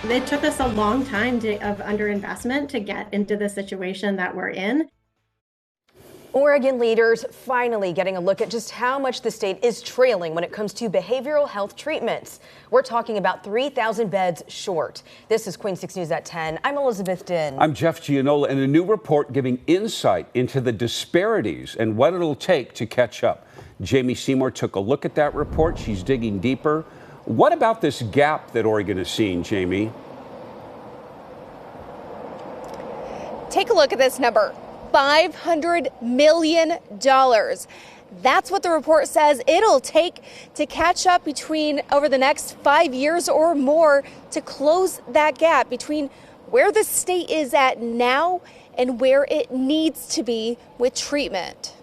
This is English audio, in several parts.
It took us a long time of underinvestment to get into the situation that we're in. Oregon leaders finally getting a look at just how much the state is trailing when it comes to behavioral health treatments. We're talking about 3,000 beds short. This is KOIN 6 News at 10. I'm Elizabeth Din. I'm Jeff Gianola, and a new report giving insight into the disparities and what it'll take to catch up. Jamie Seymour took a look at that report. She's digging deeper. What about this gap that Oregon is seeing, Jamie? Take a look at this number. $500 million. That's what the report says it'll take to catch up over the next 5 years or more to close that gap between where the state is at now and where it needs to be with treatment.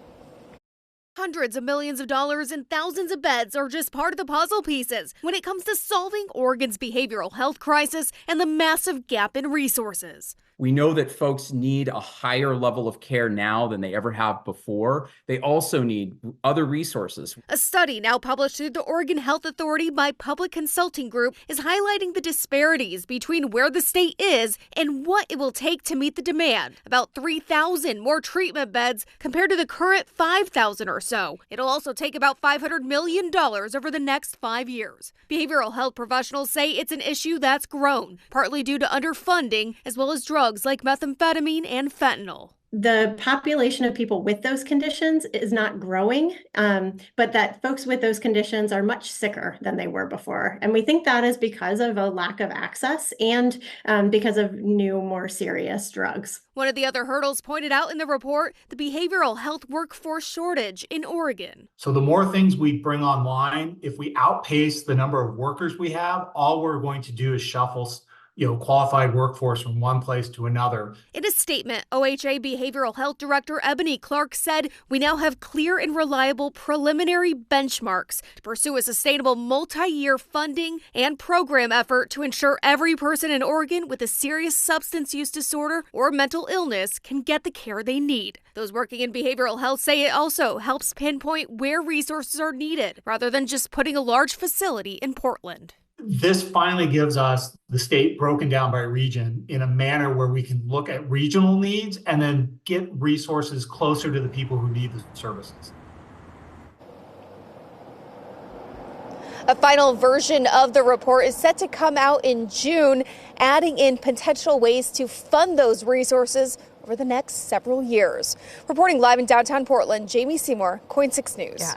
Hundreds of millions of dollars and thousands of beds are just part of the puzzle pieces when it comes to solving Oregon's behavioral health crisis and the massive gap in resources. We know that folks need a higher level of care now than they ever have before. They also need other resources. A study now published through the Oregon Health Authority by Public Consulting Group is highlighting the disparities between where the state is and what it will take to meet the demand. About 3,000 more treatment beds compared to the current 5,000 or so. It'll also take about $500 million over the next 5 years. Behavioral health professionals say it's an issue that's grown, partly due to underfunding as well as drugs like methamphetamine and fentanyl. The population of people with those conditions is not growing, but that folks with those conditions are much sicker than they were before. And we think that is because of a lack of access and because of new, more serious drugs. One of the other hurdles pointed out in the report, the behavioral health workforce shortage in Oregon. So the more things we bring online, if we outpace the number of workers we have, all we're going to do is shuffle qualified workforce from one place to another. In a statement, OHA Behavioral Health Director Ebony Clark said, "We now have clear and reliable preliminary benchmarks to pursue a sustainable multi-year funding and program effort to ensure every person in Oregon with a serious substance use disorder or mental illness can get the care they need." Those working in behavioral health say it also helps pinpoint where resources are needed, rather than just putting a large facility in Portland. This finally gives us the state broken down by region in a manner where we can look at regional needs and then get resources closer to the people who need the services. A final version of the report is set to come out in June, adding in potential ways to fund those resources over the next several years. Reporting live in downtown Portland, Jamie Seymour, KOIN 6 News. Yeah.